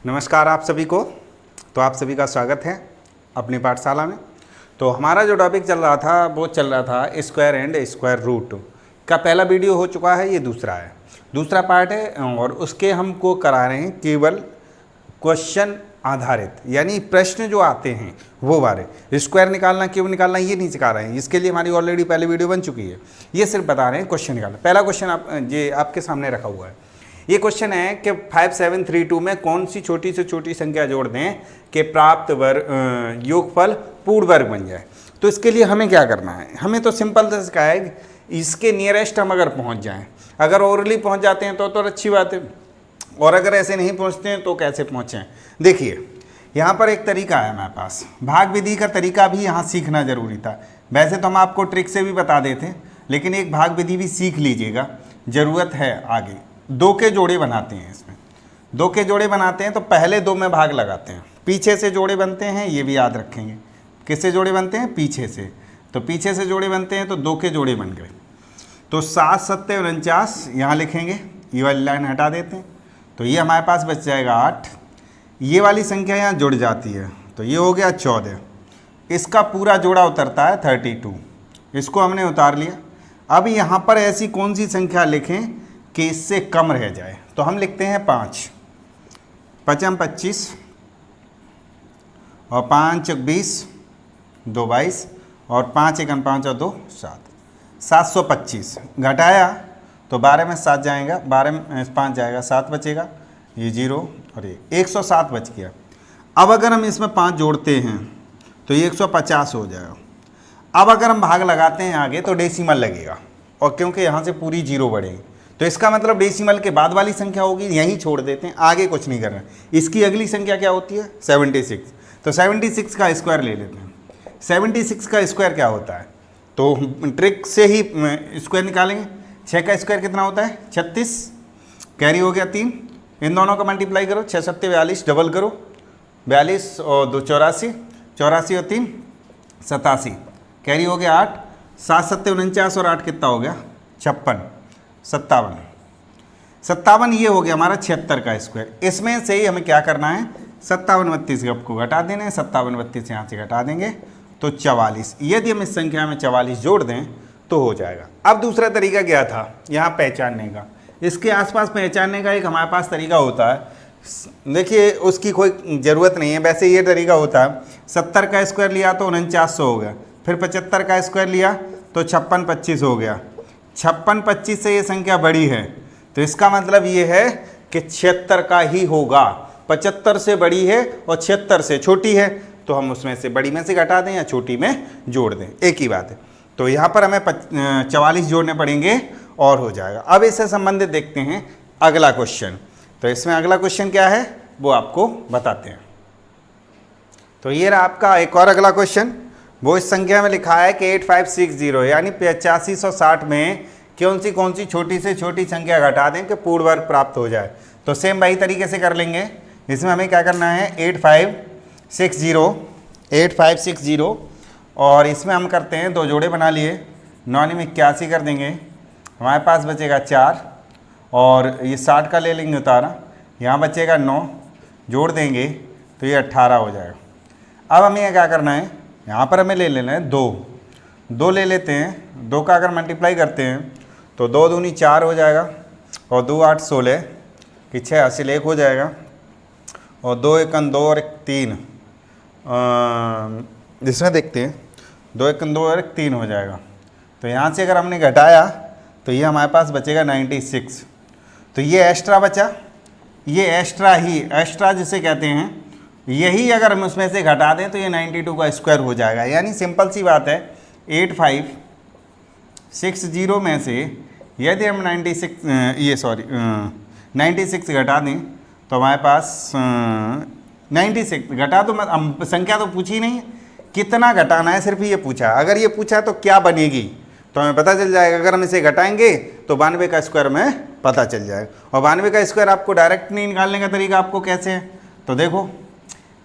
नमस्कार आप सभी को। तो आप सभी का स्वागत है अपनी पाठशाला में। तो हमारा जो टॉपिक चल रहा था वो चल रहा था स्क्वायर एंड स्क्वायर रूट का। पहला वीडियो हो चुका है, ये दूसरा है, दूसरा पार्ट है। और उसके हमको करा रहे हैं केवल क्वेश्चन आधारित, यानी प्रश्न जो आते हैं वो बारे। स्क्वायर निकालना क्यों निकालना ये नहीं सिखा रहे हैं, इसके लिए हमारी ऑलरेडी पहले वीडियो बन चुकी है। ये सिर्फ बता रहे हैं क्वेश्चन निकालना। पहला क्वेश्चन ये आपके सामने रखा हुआ है। ये क्वेश्चन है कि 5732 में कौन सी छोटी से छोटी संख्या जोड़ दें कि प्राप्त योगफल पूर्ण वर्ग बन जाए। तो इसके लिए हमें क्या करना है, हमें तो सिंपल से सिखाया है इसके नियरेस्ट हम अगर पहुंच जाएं, अगर ओरली पहुंच जाते हैं तो अच्छी बात है, और अगर ऐसे नहीं पहुंचते हैं तो कैसे पहुंचें। देखिए यहाँ पर एक तरीका है हमारे पास, भाग विधि का तरीका भी यहाँ सीखना जरूरी था। वैसे तो हम आपको ट्रिक से भी बता देते, लेकिन एक भाग विधि भी सीख लीजिएगा, ज़रूरत है आगे। दो के जोड़े बनाते हैं, इसमें दो के जोड़े बनाते हैं तो पहले दो में भाग लगाते हैं, पीछे से जोड़े बनते हैं, ये भी याद रखेंगे। किससे जोड़े बनते हैं? पीछे से। तो पीछे से जोड़े बनते हैं तो दो के जोड़े बन गए। तो 7 7 49 यहाँ लिखेंगे, ये वाली लाइन हटा देते हैं तो ये हमारे पास बच जाएगा 8। ये वाली संख्या यहाँ जुड़ जाती है तो ये हो गया 14। इसका पूरा जोड़ा उतरता है 32, इसको हमने उतार लिया। अब यहाँ पर ऐसी कौन सी संख्या लिखें कि इससे कम रह जाए, तो हम लिखते हैं 5। 5 25 और 5 20 2 22 और 5 1 5 और 2 7, 725 घटाया तो 12 में 7 जाएगा, 12 में 5 जाएगा, 7 बचेगा, ये 0 और ये 107 बच गया। अब अगर हम इसमें 5 जोड़ते हैं तो ये 150 हो जाएगा। अब अगर हम भाग लगाते हैं आगे तो डेसिमल लगेगा, और क्योंकि यहाँ से पूरी 0 बढ़ेगी तो इसका मतलब डेसिमल के बाद वाली संख्या होगी, यहीं छोड़ देते हैं, आगे कुछ नहीं करना। इसकी अगली संख्या क्या होती है? 76। तो 76 का स्क्वायर ले लेते हैं। 76 का स्क्वायर क्या होता है, तो ट्रिक से ही स्क्वायर निकालेंगे। 6 का स्क्वायर कितना होता है? 36, कैरी हो गया 3, इन दोनों का मल्टीप्लाई करो, 6 7 42, डबल करो, 42 और 2 84, 84 और 3 87, कैरी हो गया 8, 7 7 49 और 8 कितना हो गया? 56, 57 ये हो गया हमारा 76 का स्क्वायर। इसमें से ही हमें क्या करना है, 57 32 को घटा देना है, 57 32 यहाँ से घटा देंगे तो 44। यदि हम इस संख्या में 44 जोड़ दें तो हो जाएगा। अब दूसरा तरीका क्या था यहाँ पहचानने का, इसके आसपास पहचानने का एक हमारे पास तरीका होता है। देखिए उसकी कोई ज़रूरत नहीं है, वैसे ये तरीका होता है। 70 का स्क्वायर लिया तो 4900 हो गया, फिर 75 का स्क्वायर लिया तो 56 25 हो गया। 56 25 से ये संख्या बड़ी है तो इसका मतलब ये है कि 76 का ही होगा। 75 से बड़ी है और 76 से छोटी है, तो हम उसमें से बड़ी में से घटा दें या छोटी में जोड़ दें, एक ही बात है। तो यहाँ पर हमें 44 जोड़ने पड़ेंगे और हो जाएगा। अब इससे संबंधित देखते हैं अगला क्वेश्चन। तो इसमें अगला क्वेश्चन क्या है वो आपको बताते हैं। तो ये रहा आपका एक और अगला क्वेश्चन। वो इस संख्या में लिखा है कि 8560 यानी 8560 में कौन सी छोटी से छोटी संख्या घटा दें कि पूर्ण वर्ग प्राप्त हो जाए। तो सेम वही तरीके से कर लेंगे। इसमें हमें क्या करना है, 8560 और इसमें हम करते हैं 2 जोड़े बना लिए, 9 में 81 कर देंगे, हमारे पास बचेगा 4 और ये 60 का ले लेंगे उतारा, यहाँ बचेगा 9, जोड़ देंगे तो ये 18 हो जाएगा। अब हमें ये क्या करना है, यहाँ पर हमें ले लेना है 2 ले लेते हैं। 2 का अगर मल्टीप्लाई करते हैं तो 2 दूनी 4 हो जाएगा और 2 8 16 कि 6 हासिल 1 हो जाएगा और 2 1 2 और 1 3, जिसमें देखते हैं 2 1 2 और 1 3 हो जाएगा। तो यहाँ से अगर हमने घटाया तो ये हमारे पास बचेगा 96। तो ये एक्स्ट्रा बचा, ये एक्स्ट्रा जिसे कहते हैं, यही अगर हम उसमें से घटा दें तो ये 92 का स्क्वायर हो जाएगा। यानी सिंपल सी बात है, 8560 में से यदि हम 96 घटा दें तो हमारे पास 96 घटा तो संख्या तो पूछी नहीं है, कितना घटाना है सिर्फ ये पूछा। अगर ये पूछा तो क्या बनेगी तो हमें पता चल जाएगा। अगर हम इसे घटाएंगे तो 92 का स्क्वायर में पता चल जाएगा। और 92 का स्क्वायर आपको डायरेक्ट नहीं निकालने का तरीका आपको कैसे है, तो देखो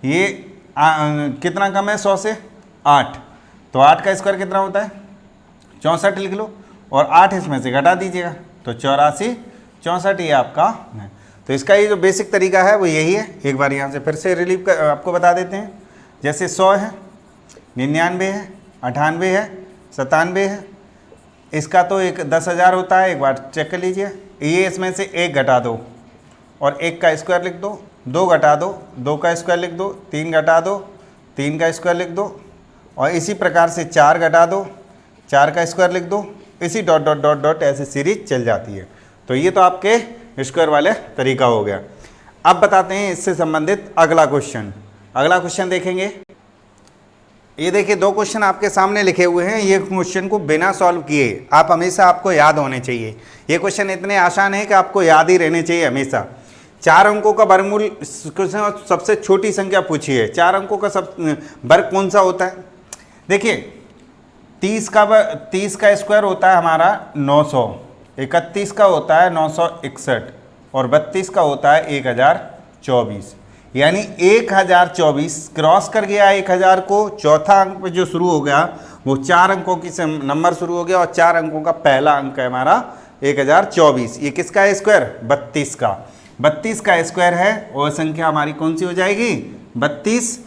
ये कितना कम है 100 से 8, तो 8 का स्क्वायर कितना होता है 64 लिख लो और 8 इसमें से घटा दीजिएगा तो 84 64 ये आपका है। तो इसका ये जो बेसिक तरीका है वो यही है। एक बार यहाँ से फिर से रिलीव कर आपको बता देते हैं। जैसे 100 है, 99 है, 98 है, 97 है, इसका तो एक 10,000 होता है। एक बार चेक कर लीजिए, ये इसमें से एक घटा दो और एक का स्क्वायर लिख दो, दो घटा दो, दो का स्क्वायर लिख दो, तीन घटा दो, तीन का स्क्वायर लिख दो, और इसी प्रकार से चार घटा दो, चार का स्क्वायर लिख दो, इसी डॉट डॉट डॉट डॉट ऐसे सीरीज चल जाती है। तो ये तो आपके स्क्वायर वाले तरीका हो गया। अब बताते हैं इससे संबंधित अगला क्वेश्चन। अगला क्वेश्चन देखेंगे। ये देखिए, दो क्वेश्चन आपके सामने लिखे हुए हैं। ये क्वेश्चन को बिना सॉल्व किए आप हमेशा आपको याद होने चाहिए। ये क्वेश्चन इतने आसान है कि आपको याद ही रहने चाहिए हमेशा। 4 अंकों का वर्गमूल, सबसे छोटी संख्या पूछी है। 4 अंकों का वर्ग कौन सा होता है? देखिए, 30 का स्क्वायर होता है हमारा 900, 31 का होता है 961 और 32 का होता है 1024। यानी 1024 क्रॉस कर गया 1000 को। चौथा अंक पे जो शुरू हो गया वो 4 अंकों की नंबर शुरू हो गया और 4 अंकों का पहला अंक है हमारा 1024। ये किसका है स्क्वायर? 32 का। 32 का स्क्वायर है और संख्या हमारी कौन सी हो जाएगी? 32।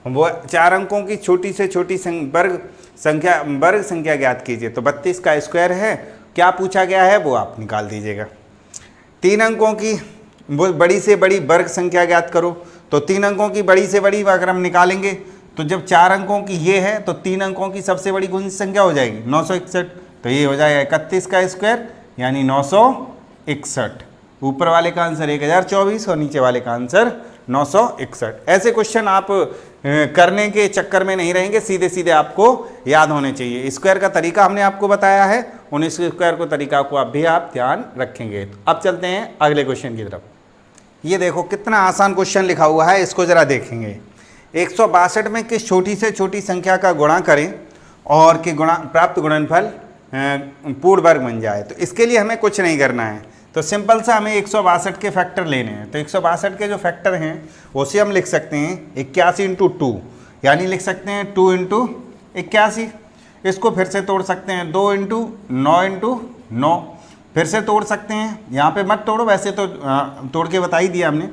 वो 4 अंकों की छोटी से छोटी वर्ग संख्या ज्ञात कीजिए। तो 32 का स्क्वायर है, क्या पूछा गया है वो आप निकाल दीजिएगा। 3 अंकों की वो बड़ी से बड़ी वर्ग संख्या ज्ञात करो। तो 3 अंकों की बड़ी से बड़ी अगर हम निकालेंगे तो जब 4 अंकों की ये है तो 3 अंकों की सबसे बड़ी कौन सी संख्या हो जाएगी? 961। तो ये हो जाएगा 31 का स्क्वायर यानी 961। ऊपर वाले का आंसर 1024 और नीचे वाले का आंसर 961। ऐसे क्वेश्चन आप करने के चक्कर में नहीं रहेंगे, सीधे सीधे आपको याद होने चाहिए। स्क्वायर का तरीका हमने आपको बताया है, उन स्क्वायर को तरीका को आप ध्यान रखेंगे। तो अब चलते हैं अगले क्वेश्चन की तरफ। ये देखो कितना आसान क्वेश्चन लिखा हुआ है, इसको जरा देखेंगे। 162 में किस छोटी से छोटी संख्या का गुणा करें और कि प्राप्त गुणनफल पूर्ण वर्ग बन जाए। तो इसके लिए हमें कुछ नहीं करना है, तो सिंपल सा हमें 162 के फैक्टर लेने हैं। तो 162 के जो फैक्टर हैं उसे हम लिख सकते हैं 81 × 2, यानी लिख सकते हैं 2 × 81। इसको फिर से तोड़ सकते हैं 2 × 9 × 9। फिर से तोड़ सकते हैं, यहाँ पे मत तोड़ो, वैसे तो तोड़ के बता ही दिया हमने।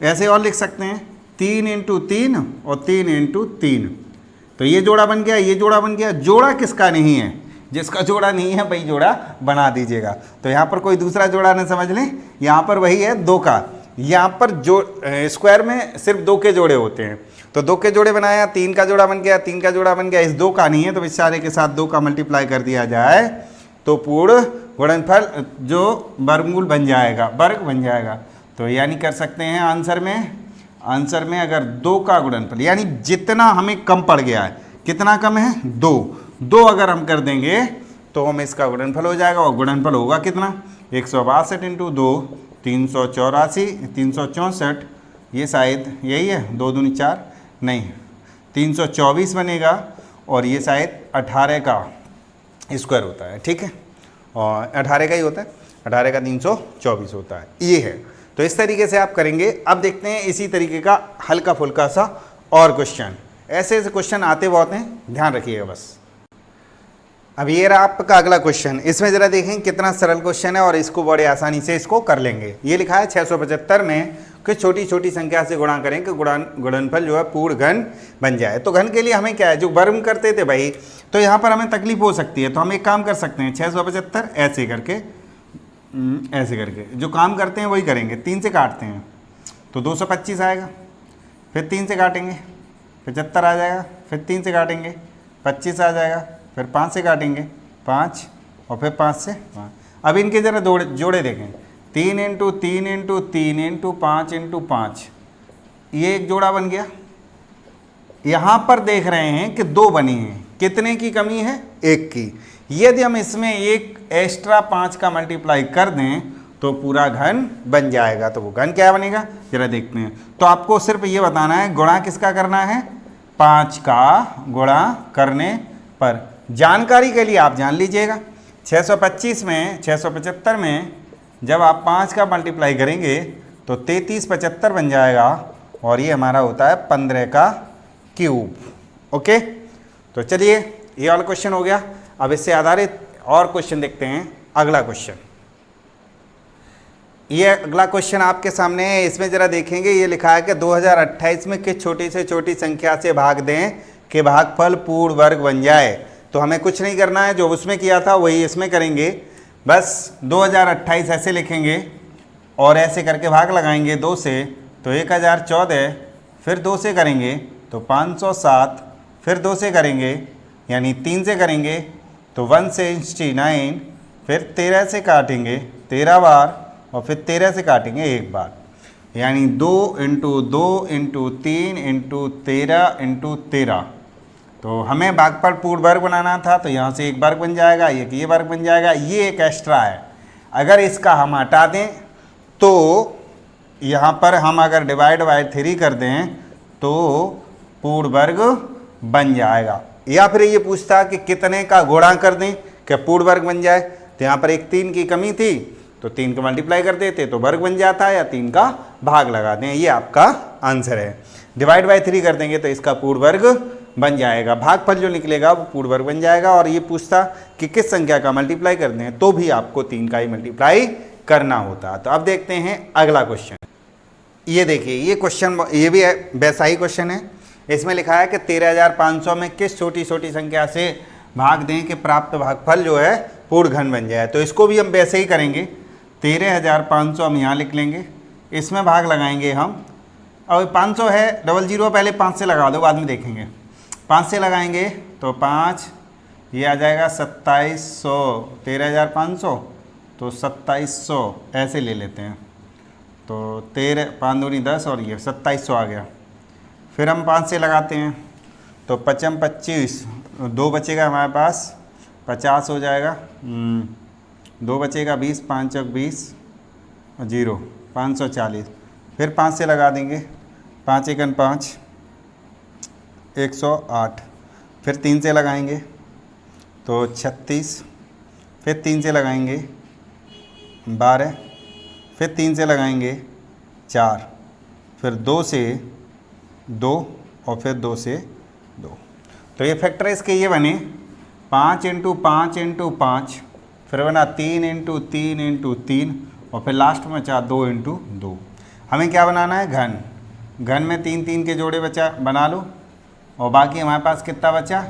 ऐसे और लिख सकते हैं 3 × 3 और 3 × 3। तो ये जोड़ा बन गया, ये जोड़ा बन गया। जोड़ा किसका नहीं है? जिसका जोड़ा नहीं है वही जोड़ा बना दीजिएगा। तो यहाँ पर कोई दूसरा जोड़ा न समझ लें, यहाँ पर वही है 2 का। यहाँ पर जो स्क्वायर में सिर्फ 2 के जोड़े होते हैं, तो 2 के जोड़े बनाया, 3 का जोड़ा बन गया, 3 का जोड़ा बन गया। इस 2 का नहीं है तो इस सारे के साथ 2 का मल्टीप्लाई कर दिया जाए तो पूर्ण गुणनफल जो वर्गमूल बन जाएगा, वर्ग बन जाएगा। तो यानी कर सकते हैं आंसर में अगर 2 का गुणनफल, यानी जितना हमें कम पड़ गया है, कितना कम है? 2 अगर हम कर देंगे तो हम इसका गुणनफल हो जाएगा। और गुणनफल होगा कितना? 162 × 2 384, 364। ये शायद यही है, 2 दूनी 4 नहीं, 324 बनेगा। और ये शायद 18 का स्क्वायर होता है, ठीक है, और 18 का ही होता है, 18 का 324 होता है, ये है। तो इस तरीके से आप करेंगे। अब देखते हैं इसी तरीके का हल्का फुल्का सा और क्वेश्चन। ऐसे ऐसे क्वेश्चन आते बहुत हैं, ध्यान रखिएगा बस। अब ये रहा आपका अगला क्वेश्चन। इसमें ज़रा देखें कितना सरल क्वेश्चन है और इसको बड़े आसानी से इसको कर लेंगे। ये लिखा है 675 में कुछ छोटी छोटी संख्या से गुणा करें कि गुणनफल जो है पूर्ण घन बन जाए। तो घन के लिए हमें क्या है, जो वर्ग करते थे भाई, तो यहाँ पर हमें तकलीफ हो सकती है। तो हम एक काम कर सकते हैं, 675 ऐसे करके जो काम करते हैं वही करेंगे। 3 से काटते हैं तो 225 आएगा, फिर 3 से काटेंगे 75 आ जाएगा, फिर 3 से काटेंगे 25 आ जाएगा, फिर 5 से काटेंगे 5 और फिर 5 से 5। अब इनके ज़रा जोड़े देखें, 3 × 3 × 3 × 5 × 5, ये एक जोड़ा बन गया। यहाँ पर देख रहे हैं कि 2 बनी हैं, कितने की कमी है? 1 की। यदि हम इसमें एक एक्स्ट्रा 5 का मल्टीप्लाई कर दें तो पूरा घन बन जाएगा। तो वो घन क्या बनेगा जरा देखते हैं। तो आपको सिर्फ ये बताना है गुणा किसका करना है, 5 का गुणा करने पर। जानकारी के लिए आप जान लीजिएगा, 675 में जब आप 5 का मल्टीप्लाई करेंगे तो 3375 बन जाएगा और ये हमारा होता है 15 का क्यूब। ओके, तो चलिए ये वाला क्वेश्चन हो गया। अब इससे आधारित और क्वेश्चन देखते हैं। अगला क्वेश्चन ये अगला क्वेश्चन आपके सामने है। इसमें जरा देखेंगे, ये लिखा है कि 2028 में किस छोटी से छोटी संख्या से भाग दें कि भागफल पूर्ण वर्ग बन जाए। तो हमें कुछ नहीं करना है, जो उसमें किया था वही इसमें करेंगे। बस 2028 ऐसे लिखेंगे और ऐसे करके भाग लगाएंगे 2 से, तो 1014, फिर 2 से करेंगे तो 507, फिर 2 से करेंगे यानी 3 से करेंगे तो 169, फिर 13 से काटेंगे 13 बार और फिर 13 से काटेंगे 1 बार, यानी 2 × 2 × 3 × 13 × 13। तो हमें भागफल पूर्ण वर्ग बनाना था, तो यहाँ से एक वर्ग बन जाएगा, ये वर्ग बन जाएगा, ये एक एक्स्ट्रा है। अगर इसका हम हटा दें तो यहाँ पर हम अगर डिवाइड बाय 3 कर दें तो पूर्ण वर्ग बन जाएगा। या फिर ये पूछता कि कितने का गुणा कर दें कि पूर्ण वर्ग बन जाए, तो यहाँ पर एक 3 की कमी थी तो 3 को मल्टीप्लाई कर देते तो वर्ग बन जाता है, या 3 का भाग लगा दें, ये आपका आंसर है। डिवाइड बाय 3 कर देंगे तो इसका पूर्ण वर्ग बन जाएगा, भागफल जो निकलेगा वो पूर्ण वर्ग बन जाएगा। और ये पूछता कि किस संख्या का मल्टीप्लाई कर दें, तो भी आपको 3 का ही मल्टीप्लाई करना होता। तो अब देखते हैं अगला क्वेश्चन। ये देखिए, ये क्वेश्चन ये भी वैसा ही क्वेश्चन है। इसमें लिखा है कि 13,500 में किस छोटी छोटी संख्या से भाग दें कि प्राप्त भागफल जो है पूर्ण घन बन जाए। तो इसको भी हम वैसे ही करेंगे, 13,500 हम यहाँ लिख लेंगे, इसमें भाग लगाएंगे हम। अब 500 है, 00 पहले 5 से लगा दो, बाद में देखेंगे। 5 से लगाएंगे तो 5, ये आ जाएगा 2700, 13,500 तो 2700 ऐसे ले लेते हैं, तो 13 5 दूनी 10 और ये 2700 आ गया। फिर हम 5 से लगाते हैं तो 5 25, 2 बचेगा हमारे पास, 50 हो जाएगा, 2 बचेगा 20, 5 × 20 0, 540। फिर 5 से लगा देंगे, 5 × 5 108। फिर 3 से लगाएंगे तो 36, फिर 3 से लगाएंगे 12, फिर 3 से लगाएंगे 4, फिर 2 से 2 और फिर 2 से 2। तो ये फैक्टराइज के ये बने 5 × 5 × 5, फिर बना 3 × 3 × 3 और फिर लास्ट में बचा 2 × 2। हमें क्या बनाना है, घन। घन में 3 3 के जोड़े बचा बना लो, और बाकी हमारे पास कितना बचा,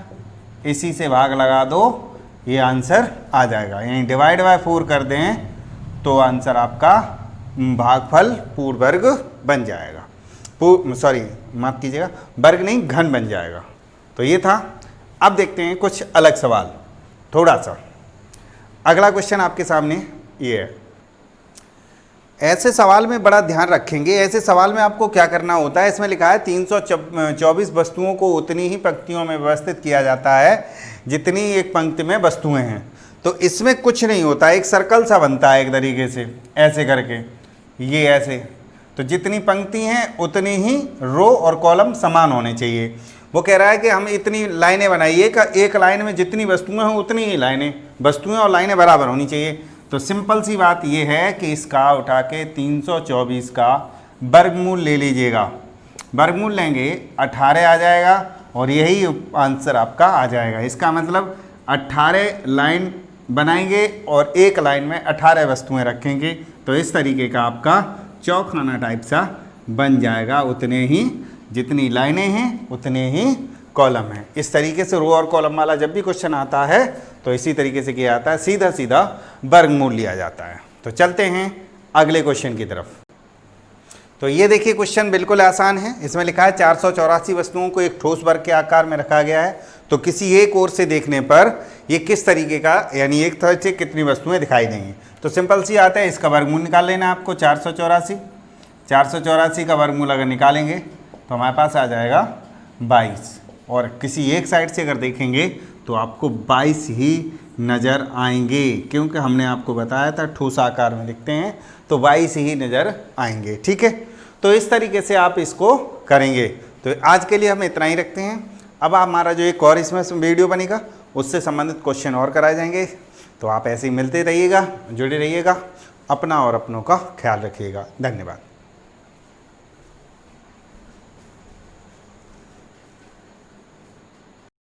इसी से भाग लगा दो, ये आंसर आ जाएगा। यानी डिवाइड बाय 4 कर दें तो आंसर आपका भागफल पूर्ण वर्ग बन जाएगा। सॉरी माफ़ कीजिएगा, वर्ग नहीं घन बन जाएगा। तो ये था। अब देखते हैं कुछ अलग सवाल थोड़ा सा। अगला क्वेश्चन आपके सामने ये है। ऐसे सवाल में बड़ा ध्यान रखेंगे। ऐसे सवाल में आपको क्या करना होता है, इसमें लिखा है 324 वस्तुओं को उतनी ही पंक्तियों में व्यवस्थित किया जाता है जितनी एक पंक्ति में वस्तुएं हैं। तो इसमें कुछ नहीं होता, एक सर्कल सा बनता है एक तरीके से, ऐसे करके, ये ऐसे। तो जितनी पंक्ति हैं उतनी ही रो और कॉलम समान होने चाहिए। वो कह रहा है कि हम इतनी लाइनें बनाइए कि एक लाइन में जितनी वस्तुएं हों उतनी ही लाइनें, वस्तुएं और लाइनें बराबर होनी चाहिए। तो सिंपल सी बात ये है कि इसका उठा के 324 का वर्गमूल ले लीजिएगा। वर्गमूल लेंगे 18 आ जाएगा और यही आंसर आपका आ जाएगा। इसका मतलब 18 लाइन बनाएंगे और एक लाइन में 18 वस्तुएं रखेंगे, तो इस तरीके का आपका चौखाना टाइप सा बन जाएगा। उतने ही जितनी लाइनें हैं उतने ही कॉलम हैं। इस तरीके से रो और कॉलम वाला जब भी क्वेश्चन आता है तो इसी तरीके से किया जाता है, सीधा सीधा वर्गमूल लिया जाता है। तो चलते हैं अगले क्वेश्चन की तरफ। तो ये देखिए क्वेश्चन बिल्कुल आसान है। इसमें लिखा है 484 वस्तुओं को एक ठोस वर्ग के आकार में रखा गया है। तो किसी एक ओर से देखने पर ये किस तरीके का, यानी एक तरह से कितनी वस्तुएं दिखाई देंगी। तो सिंपल सी आता है, इसका वर्गमूल निकाल लेना है आपको। 484 का वर्गमूल अगर निकालेंगे तो हमारे पास आ जाएगा 22, और किसी एक साइड से अगर देखेंगे तो आपको 22 ही नज़र आएंगे, क्योंकि हमने आपको बताया था ठोस आकार में दिखते हैं, तो 22 ही नज़र आएंगे। ठीक है, तो इस तरीके से आप इसको करेंगे। तो आज के लिए हम इतना ही रखते हैं। अब हमारा जो एक और इसमें वीडियो बनेगा उससे संबंधित क्वेश्चन और कराए जाएंगे। तो आप ऐसे ही मिलते रहिएगा, जुड़े रहिएगा, अपना और अपनों का ख्याल रखिएगा। धन्यवाद।